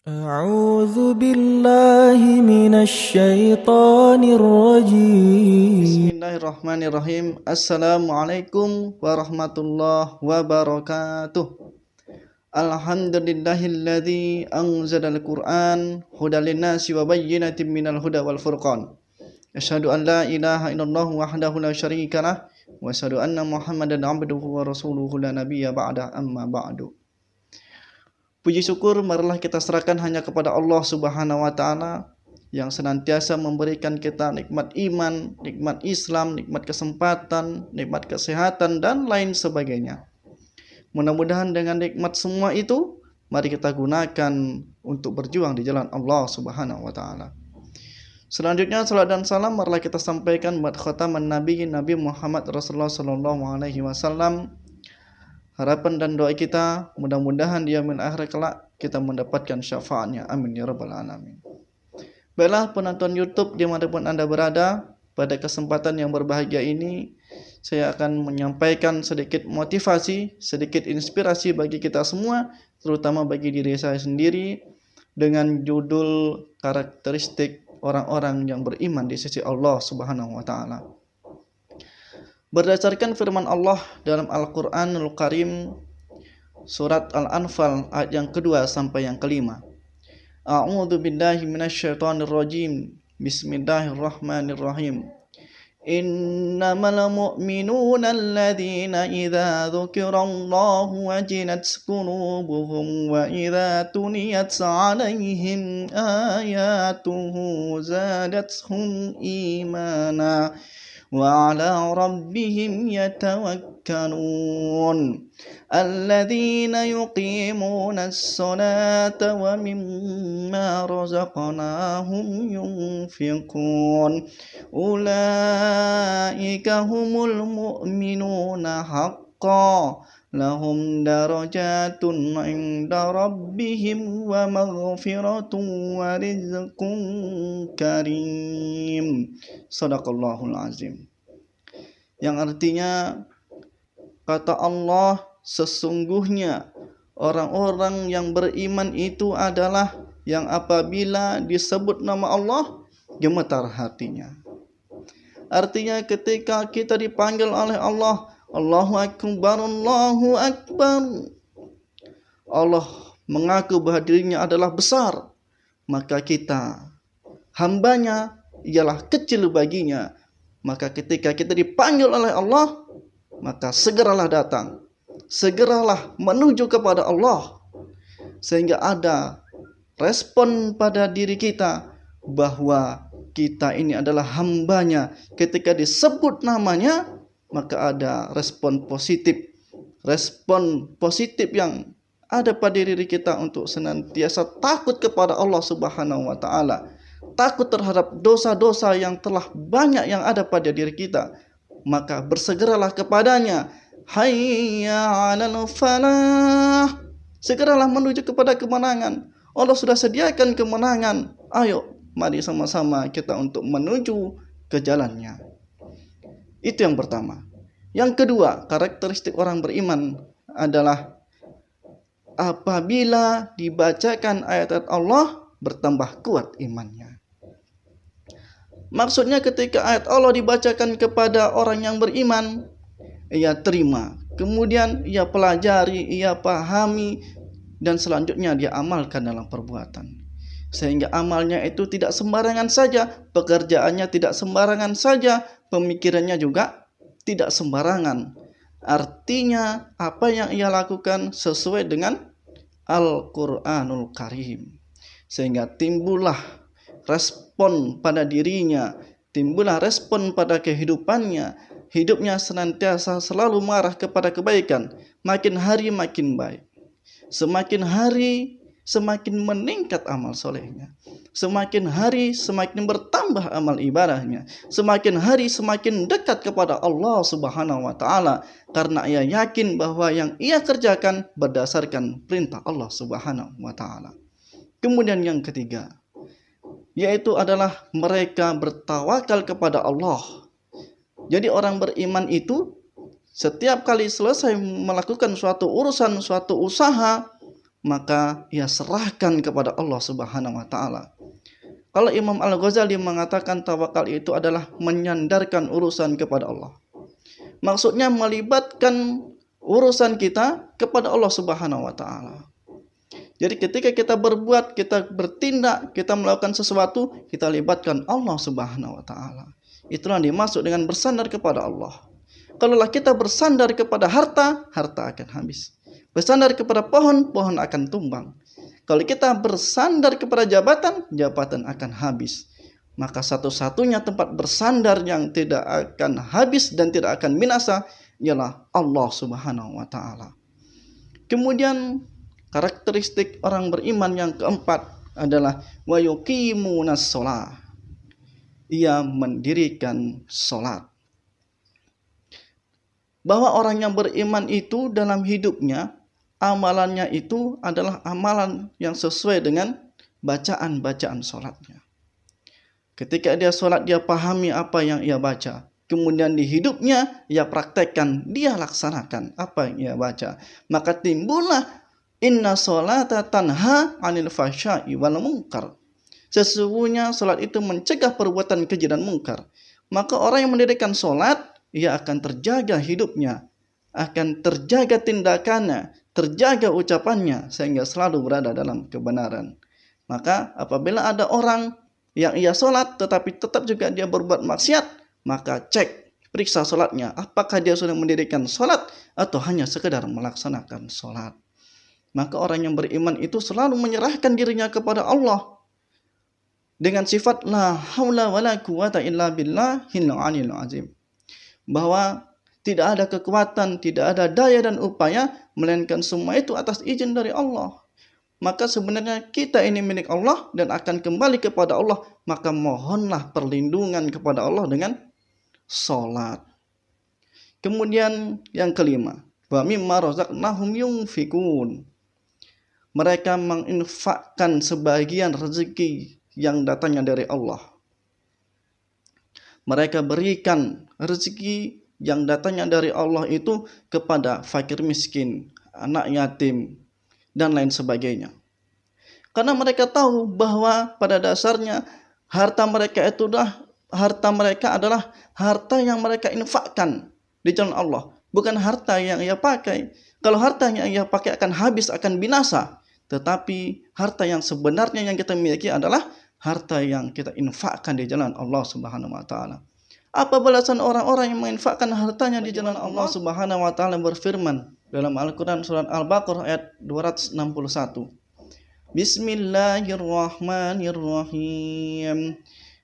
أعوذ بالله من الشيطان الرجيم. Bismillahirrahmanirrahim. Assalamualaikum warahmatullahi wabarakatuh. Alhamdulillahilladzi anzalal Qur'an hudal linnasi wa bayyinatin minal huda wal furqan. Asyhadu an la ilaha illallah wahdahu la syarikalah wa asyhadu anna Muhammadan abduhu wa rasuluhu la nabiyya ba'da amma ba'du. Puji syukur marilah kita serahkan hanya kepada Allah Subhanahu wa taala yang senantiasa memberikan kita nikmat iman, nikmat Islam, nikmat kesempatan, nikmat kesehatan dan lain sebagainya. Mudah-mudahan dengan nikmat semua itu mari kita gunakan untuk berjuang di jalan Allah Subhanahu wa taala. Selanjutnya salat dan salam marilah kita sampaikan buat khataman Nabi Muhammad Rasulullah sallallahu alaihi wasallam. Harapan dan doa kita mudah-mudahan di yaumil akhir kelak kita mendapatkan syafaatnya. Amin ya rabbal alamin. Baiklah penonton YouTube dimanapun Anda berada, pada kesempatan yang berbahagia ini saya akan menyampaikan sedikit motivasi, sedikit inspirasi bagi kita semua, terutama bagi diri saya sendiri, dengan judul karakteristik orang-orang yang beriman di sisi Allah Subhanahu wa taala. Berdasarkan firman Allah dalam Al-Qur'anul Karim surat Al-Anfal ayat yang kedua sampai yang kelima. A'udzu billahi minasyaitonir rajim. Bismillahirrahmanirrahim. Innamal mu'minuna alladzina idza dzukirallahu wajilat qulubuhum wa idza tuliyat 'alaihim ayatuhu zadatuhum imana وعلى ربهم يتوكلون الذين يقيمون الصلاة ومما رزقناهم ينفقون أولئك هم المؤمنون حقا lahum darajatun 'inda rabbihim wa maghfiratun wa rizqun karim. Shadaqallahul azim. Yang artinya kata Allah, sesungguhnya orang-orang yang beriman itu adalah yang apabila disebut nama Allah gemetar hatinya. Artinya ketika kita dipanggil oleh Allah, Allahu Akbar, Allahu Akbar, Allah mengaku bahwa dirinya adalah besar, maka kita hambanya ialah kecil baginya. Maka ketika kita dipanggil oleh Allah, maka segeralah datang, segeralah menuju kepada Allah, sehingga ada respon pada diri kita bahwa kita ini adalah hambanya. Ketika disebut namanya, maka ada respon positif yang ada pada diri kita untuk senantiasa takut kepada Allah Subhanahu wa taala, takut terhadap dosa-dosa yang telah banyak yang ada pada diri kita, maka bersegeralah kepadanya. Hayya 'alal falah, segeralah menuju kepada kemenangan. Allah sudah sediakan kemenangan. Ayo mari sama-sama kita untuk menuju ke jalannya. Itu yang pertama. Yang kedua, karakteristik orang beriman adalah apabila dibacakan ayat-ayat Allah bertambah kuat imannya. Maksudnya ketika ayat Allah dibacakan kepada orang yang beriman, ia terima, kemudian ia pelajari, ia pahami, dan selanjutnya dia amalkan dalam perbuatan. Sehingga amalnya itu tidak sembarangan saja, pekerjaannya tidak sembarangan saja, pemikirannya juga tidak sembarangan. Artinya apa yang ia lakukan sesuai dengan Al-Qur'anul Karim. Sehingga timbullah respon pada dirinya, timbullah respon pada kehidupannya. Hidupnya senantiasa selalu mengarah kepada kebaikan, makin hari makin baik. Semakin hari semakin meningkat amal solehnya, semakin hari semakin bertambah amal ibadahnya, semakin hari semakin dekat kepada Allah Subhanahu wa taala, karena ia yakin bahwa yang ia kerjakan berdasarkan perintah Allah Subhanahu wa taala. Kemudian yang ketiga, yaitu adalah mereka bertawakal kepada Allah. Jadi orang beriman itu setiap kali selesai melakukan suatu urusan, suatu usaha, maka ia serahkan kepada Allah Subhanahu wa taala. Kalau Imam Al-Ghazali mengatakan tawakal itu adalah menyandarkan urusan kepada Allah. Maksudnya melibatkan urusan kita kepada Allah Subhanahu wa taala. Jadi ketika kita berbuat, kita bertindak, kita melakukan sesuatu, kita libatkan Allah Subhanahu wa taala. Itulah yang dimaksud dengan bersandar kepada Allah. Kalaulah kita bersandar kepada harta, harta akan habis. Bersandar kepada pohon, pohon akan tumbang. Kalau kita bersandar kepada jabatan, jabatan akan habis. Maka satu-satunya tempat bersandar yang tidak akan habis dan tidak akan binasa ialah Allah Subhanahu wa taala. Kemudian karakteristik orang beriman yang keempat adalah wa yuqimunas shalah. Ia mendirikan salat. Bahwa orang yang beriman itu dalam hidupnya, amalannya itu adalah amalan yang sesuai dengan bacaan-bacaan salatnya. Ketika dia salat, dia pahami apa yang ia baca. Kemudian di hidupnya, ia praktekkan, dia laksanakan apa yang ia baca. Maka timbullah inna sholata tanha 'anil fahsya'i wal munkar. Sesungguhnya salat itu mencegah perbuatan keji dan mungkar. Maka orang yang mendirikan salat, ia akan terjaga hidupnya, akan terjaga tindakannya, terjaga ucapannya, sehingga selalu berada dalam kebenaran. Maka apabila ada orang yang ia salat tetapi tetap juga dia berbuat maksiat, maka cek, periksa salatnya, apakah dia sudah mendirikan salat atau hanya sekedar melaksanakan salat. Maka orang yang beriman itu selalu menyerahkan dirinya kepada Allah dengan sifat la haula wala quwata illa billahil aliyil azim. Bahwa tidak ada kekuatan, tidak ada daya dan upaya, melainkan semua itu atas izin dari Allah. Maka sebenarnya kita ini milik Allah dan akan kembali kepada Allah. Maka mohonlah perlindungan kepada Allah dengan salat. Kemudian yang kelima, wa mimma razaqnahum yunfikun. Mereka menginfakkan sebagian rezeki yang datangnya dari Allah. Mereka berikan rezeki yang datangnya dari Allah itu kepada fakir miskin, anak yatim, dan lain sebagainya. Karena mereka tahu bahwa pada dasarnya harta mereka adalah harta yang mereka infakkan di jalan Allah, bukan harta yang ia pakai. Kalau harta yang ia pakai akan habis, akan binasa. Tetapi harta yang sebenarnya yang kita miliki adalah harta yang kita infakkan di jalan Allah Subhanahu wa taala. Apa balasan orang-orang yang menginfakkan hartanya di jalan Allah Subhanahu wa taala? Berfirman dalam Al-Qur'an surat Al-Baqarah ayat 261. Bismillahirrahmanirrahim.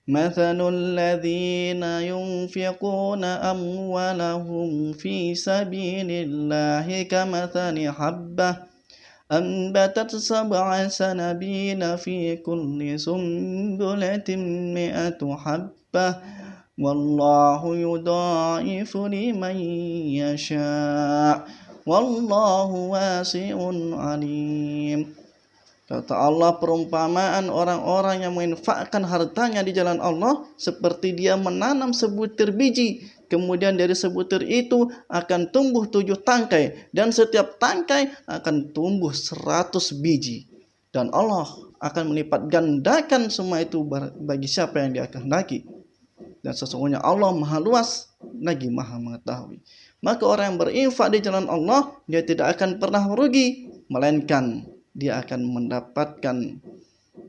Mathalul ladzina yunfiquna amwalahum fi sabilillahi kamathali habbah أنبتت 7 سنابل في كل سنبلة 100 حبة والله يضاعف لمن يشاء والله واسع عليم. Kata Allah, perumpamaan orang-orang yang menginfakkan hartanya di jalan Allah seperti dia menanam sebutir biji. Kemudian dari sebutir itu akan tumbuh 7 tangkai. Dan setiap tangkai akan tumbuh 100 biji. Dan Allah akan melipat gandakan semua itu bagi siapa yang dia kehendaki. Dan sesungguhnya Allah maha luas lagi maha mengetahui. Maka orang yang berinfak di jalan Allah, dia tidak akan pernah merugi. Melainkan dia akan mendapatkan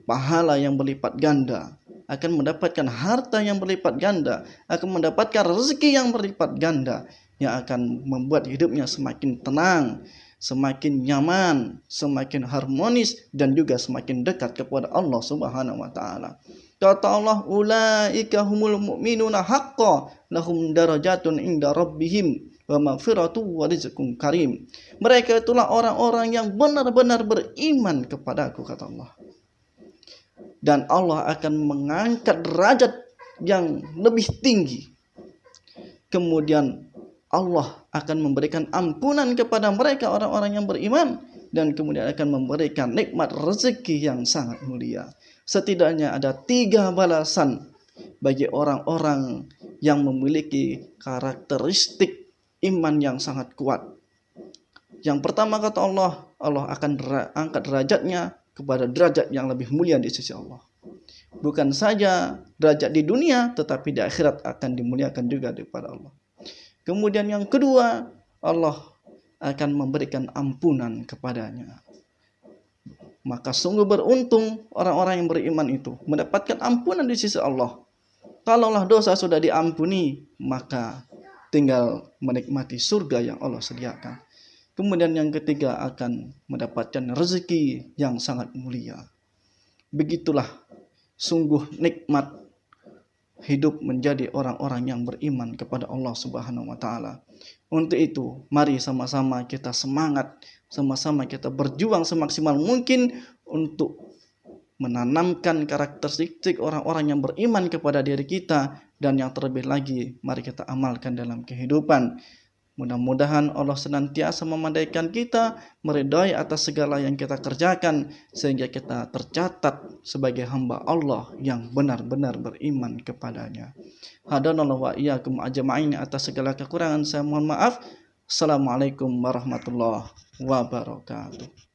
pahala yang berlipat ganda, akan mendapatkan harta yang berlipat ganda, akan mendapatkan rezeki yang berlipat ganda, yang akan membuat hidupnya semakin tenang, semakin nyaman, semakin harmonis, dan juga semakin dekat kepada Allah Subhanahu wa taala. Kata Allah, ulaika humul mu'minuna haqqan lahum darajatun inda rabbihim wa maghfiratu wa rizqun karim. Mereka itulah orang-orang yang benar-benar beriman kepadaku, kata Allah. Dan Allah akan mengangkat derajat yang lebih tinggi. Kemudian Allah akan memberikan ampunan kepada mereka orang-orang yang beriman. Dan kemudian akan memberikan nikmat rezeki yang sangat mulia. Setidaknya ada 3 balasan bagi orang-orang yang memiliki karakteristik iman yang sangat kuat. Yang pertama kata Allah, Allah akan angkat derajatnya kepada derajat yang lebih mulia di sisi Allah. Bukan saja derajat di dunia, tetapi di akhirat akan dimuliakan juga daripada Allah. Kemudian yang kedua, Allah akan memberikan ampunan kepadanya. Maka sungguh beruntung orang-orang yang beriman itu mendapatkan ampunan di sisi Allah. Kalaulah dosa sudah diampuni, maka tinggal menikmati surga yang Allah sediakan. Kemudian yang ketiga akan mendapatkan rezeki yang sangat mulia. Begitulah sungguh nikmat hidup menjadi orang-orang yang beriman kepada Allah Subhanahu wa taala. Untuk itu, mari sama-sama kita semangat, sama-sama kita berjuang semaksimal mungkin untuk menanamkan karakteristik orang-orang yang beriman kepada diri kita, dan yang terlebih lagi mari kita amalkan dalam kehidupan. Mudah-mudahan Allah senantiasa memandaikan kita, meridai atas segala yang kita kerjakan, sehingga kita tercatat sebagai hamba Allah yang benar-benar beriman kepadanya. Hadanallahu wa iyyakum ajma'in. Atas segala kekurangan saya mohon maaf. Assalamualaikum warahmatullahi wabarakatuh.